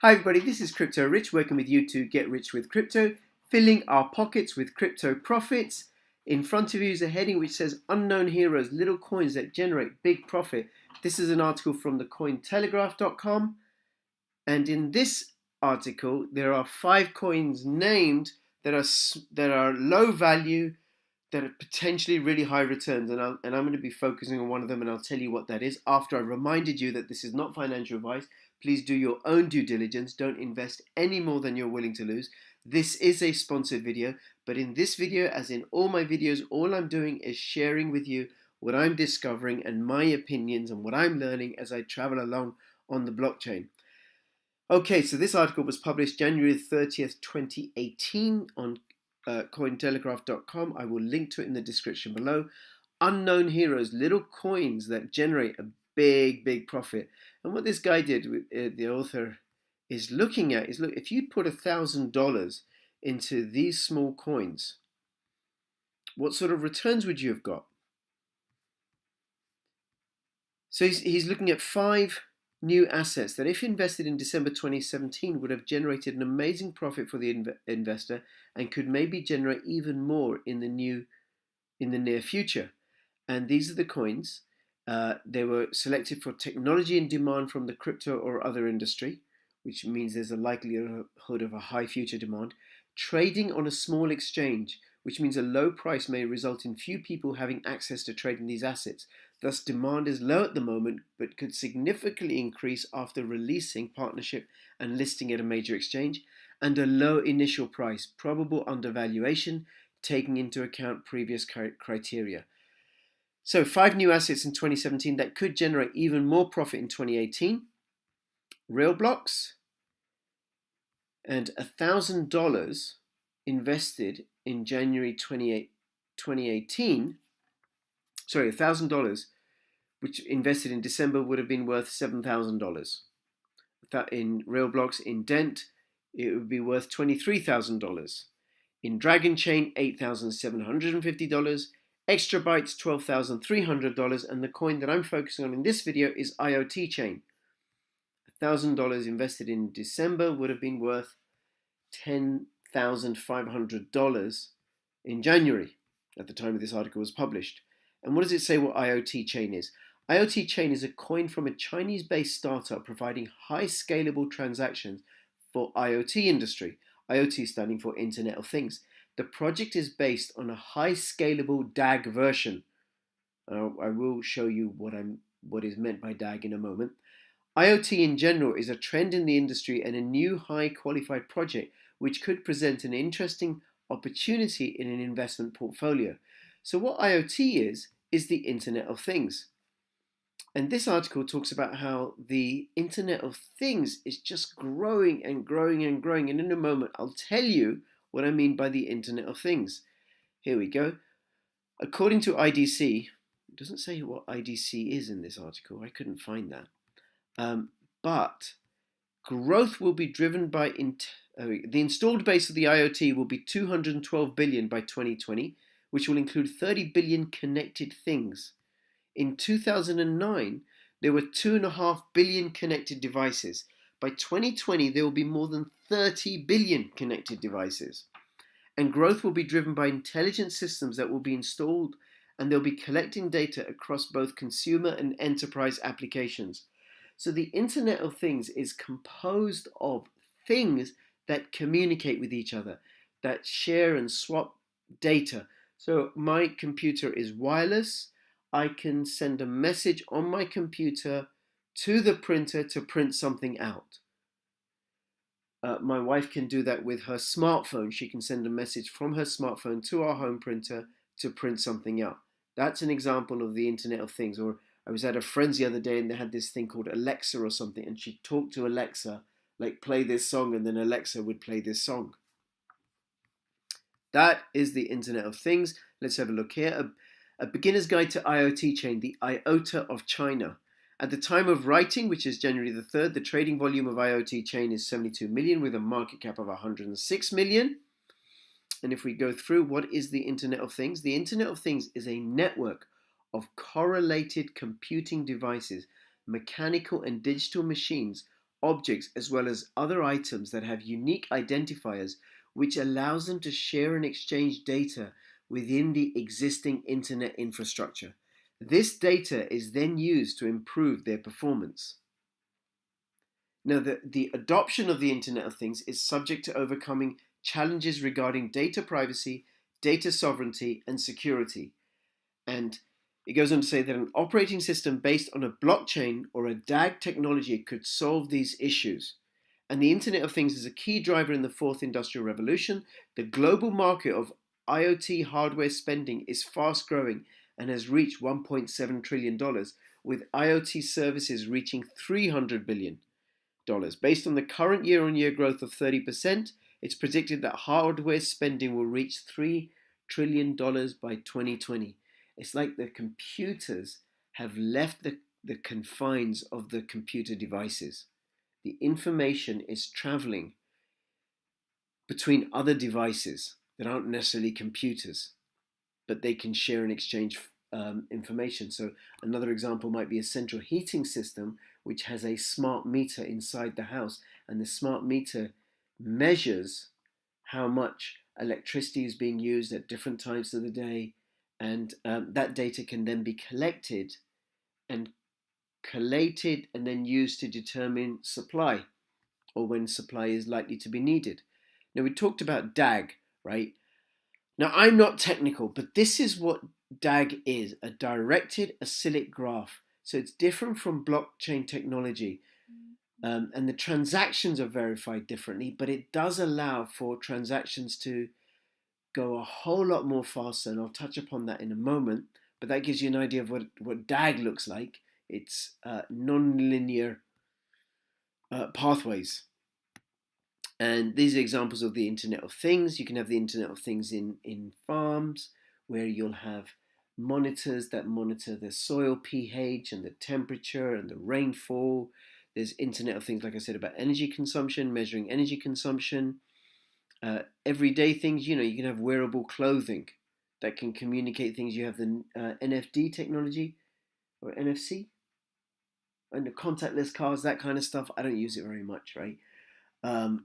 Hi everybody, this is Crypto Rich, working with you to get rich with crypto, filling our pockets with crypto profits. In front of you is a heading which says Unknown Heroes, Little Coins That Generate Big Profit. This is an article from thecointelegraph.com, and in this article there are 5 coins named that are low value, that are potentially really high returns, and I'm going to be focusing on one of them, and I'll tell you what that is after I reminded you that this is not financial advice. Please do your own due diligence. Don't invest any more than you're willing to lose. This is a sponsored video, but in this video, as in all my videos, all I'm doing is sharing with you what I'm discovering and my opinions and what I'm learning as I travel along on the blockchain. Okay, so this article was published January 30th, 2018 on cointelegraph.com. I will link to it in the description below. Unknown Heroes, little coins that generate a big profit. And what this guy did, the author is looking at, is look, if you put $1,000 into these small coins, what sort of returns would you have got? So he's looking at 5 new assets that, if invested in December 2017, would have generated an amazing profit for the investor and could maybe generate even more in the near future. And these are the coins. They were selected for technology in demand from the crypto or other industry, which means there's a likelihood of a high future demand. Trading on a small exchange, which means a low price may result in few people having access to trading these assets. Thus, demand is low at the moment, but could significantly increase after releasing, partnership, and listing at a major exchange. And a low initial price, probable undervaluation, taking into account previous criteria. So 5 new assets in 2017 that could generate even more profit in 2018. Real blocks, and $1,000 invested in January 2018. Sorry, $1,000 which invested in December would have been worth $7,000. In real blocks, in Dent, it would be worth $23,000. In Dragon Chain, $8,750. Extra Bytes, $12,300, and the coin that I'm focusing on in this video is IoT Chain. $1,000 invested in December would have been worth $10,500 in January, at the time of this article was published. And what does it say what IoT Chain is? IoT Chain is a coin from a Chinese-based startup providing high scalable transactions for IoT industry. IoT standing for Internet of Things. The project is based on a high scalable DAG version. I will show you what is meant by DAG in a moment. IoT in general is a trend in the industry and a new high qualified project which could present an interesting opportunity in an investment portfolio. So what IoT is the Internet of Things. And this article talks about how the Internet of Things is just growing and growing and growing. And in a moment, I'll tell you what I mean by the Internet of Things. Here we go. According to IDC, it doesn't say what IDC is in this article. I couldn't find that. But growth will be driven by the installed base of the IoT will be 212 billion by 2020, which will include 30 billion connected things. In 2009, there were 2.5 billion connected devices. By 2020, there will be more than 30 billion connected devices. And growth will be driven by intelligent systems that will be installed, and they'll be collecting data across both consumer and enterprise applications. So the Internet of Things is composed of things that communicate with each other, that share and swap data. So my computer is wireless. I can send a message on my computer to the printer to print something out. My wife can do that with her smartphone. She can send a message from her smartphone to our home printer to print something out. That's an example of the Internet of Things. Or I was at a friend's the other day and they had this thing called Alexa or something, and she talked to Alexa, like play this song, and then Alexa would play this song. That is the Internet of Things. Let's have a look here. A beginner's guide to IoT chain, the IOTA of China. At the time of writing, which is January the 3rd, the trading volume of IoT chain is 72 million with a market cap of 106 million. And if we go through, what is the Internet of Things? The Internet of Things is a network of correlated computing devices, mechanical and digital machines objects as well as other items that have unique identifiers which allows them to share and exchange data within the existing internet infrastructure. This data is then used to improve their performance. Now, the adoption of the Internet of Things is subject to overcoming challenges regarding data privacy, data sovereignty, and security. And it goes on to say that an operating system based on a blockchain or a DAG technology could solve these issues. And the Internet of Things is a key driver in the fourth industrial revolution. The global market of IoT hardware spending is fast growing and has reached $1.7 trillion, with IoT services reaching $300 billion. Based on the current year-on-year growth of 30%, it's predicted that hardware spending will reach $3 trillion by 2020. It's like the computers have left the confines of the computer devices. The information is traveling between other devices that aren't necessarily computers, but they can share and exchange information. So another example might be a central heating system which has a smart meter inside the house, and the smart meter measures how much electricity is being used at different times of the day, and that data can then be collected and collated and then used to determine supply, or when supply is likely to be needed. Now, we talked about DAG, right? Now, I'm not technical, but this is what DAG is, a directed acyclic graph. So it's different from blockchain technology. And the transactions are verified differently, but it does allow for transactions to go a whole lot more faster, and I'll touch upon that in a moment. But that gives you an idea of what DAG looks like. It's non-linear pathways. And these are examples of the Internet of Things. You can have the Internet of Things in farms, where you'll have monitors that monitor the soil pH and the temperature and the rainfall. There's Internet of Things, like I said, about energy consumption, measuring energy consumption. Everyday things, you can have wearable clothing that can communicate things. You have the NFD technology, or NFC, and the contactless cars, that kind of stuff. I don't use it very much, right? Now,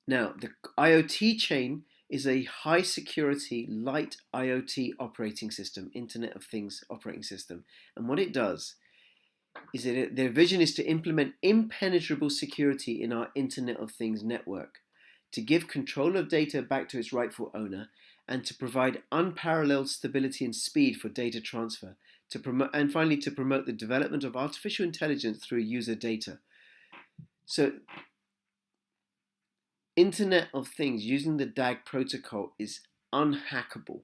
the IoT chain is a high security, light IoT operating system, Internet of Things operating system. And what it does is that their vision is to implement impenetrable security in our Internet of Things network, to give control of data back to its rightful owner, and to provide unparalleled stability and speed for data transfer, and finally to promote the development of artificial intelligence through user data. So, Internet of Things using the DAG protocol is unhackable,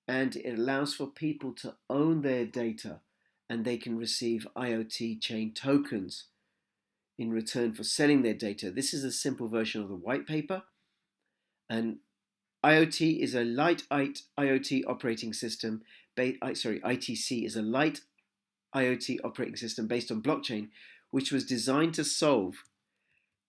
and it allows for people to own their data, and they can receive IoT chain tokens in return for selling their data. This is a simple version of the white paper, and IoT is a light IoT operating system. ITC is a light IoT operating system based on blockchain, which was designed to solve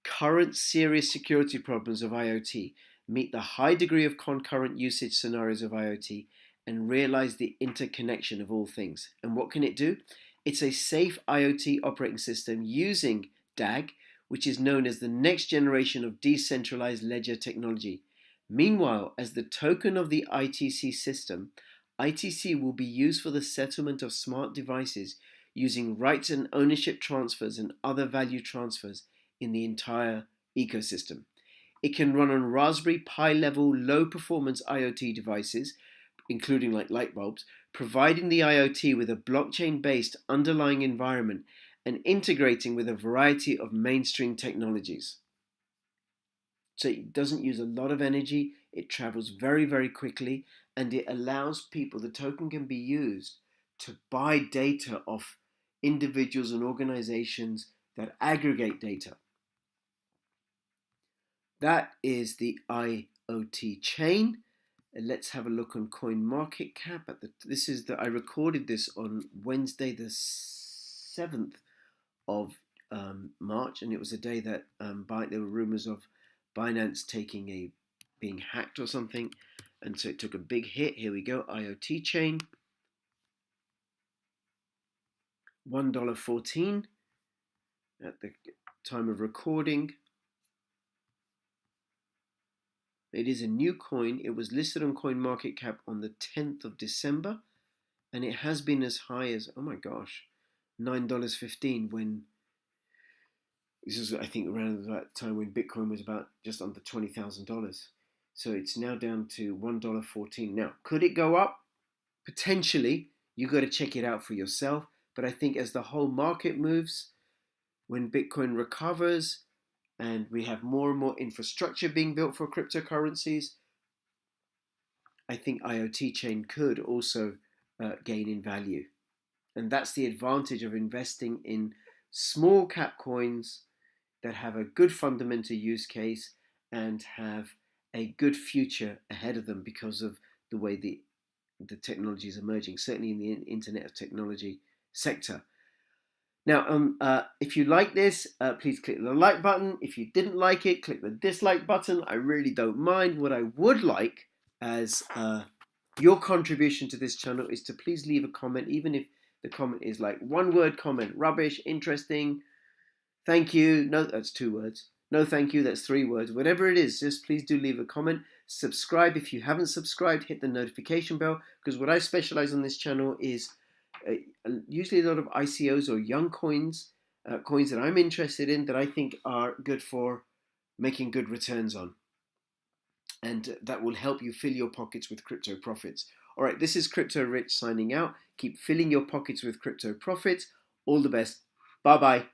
current serious security problems of IoT, meet the high degree of concurrent usage scenarios of IoT, and realize the interconnection of all things. And what can it do? It's a safe IoT operating system using DAG, which is known as the next generation of decentralized ledger technology. Meanwhile, as the token of the ITC system, ITC will be used for the settlement of smart devices using rights and ownership transfers and other value transfers in the entire ecosystem. It can run on Raspberry Pi level low performance IoT devices, including like light bulbs, providing the IoT with a blockchain based underlying environment and integrating with a variety of mainstream technologies. So it doesn't use a lot of energy, it travels very, very quickly, and it allows people, the token can be used to buy data off individuals and organizations that aggregate data. That is the IoT chain. And let's have a look on CoinMarketCap. I recorded this on Wednesday, the 7th of March, and it was a day that there were rumors of Binance being hacked or something, and so it took a big hit. Here we go, IoT chain, $1.14, at the time of recording. It is a new coin. It was listed on CoinMarketCap on the 10th of December, and it has been as high as, oh my gosh, $9.15 when this is, I think, around that time when Bitcoin was about just under $20,000. So it's now down to $1.14. Now, could it go up? Potentially. You got to check it out for yourself. But I think as the whole market moves, when Bitcoin recovers and we have more and more infrastructure being built for cryptocurrencies, I think IoT chain could also gain in value. And that's the advantage of investing in small cap coins that have a good fundamental use case and have a good future ahead of them because of the way the technology is emerging, certainly in the Internet of Technology sector. Now, if you like this, please click the like button. If you didn't like it, click the dislike button. I really don't mind. What I would like as your contribution to this channel is to please leave a comment, even if the comment is like one word comment, rubbish, interesting, thank you, no, that's 2 words, no thank you, that's 3 words, whatever it is, just please do leave a comment. Subscribe if you haven't subscribed, hit the notification bell, because what I specialize on this channel is usually a lot of ICOs or young coins, coins that I'm interested in that I think are good for making good returns on. And that will help you fill your pockets with crypto profits. All right, this is Crypto Rich signing out. Keep filling your pockets with crypto profits. All the best. Bye-bye.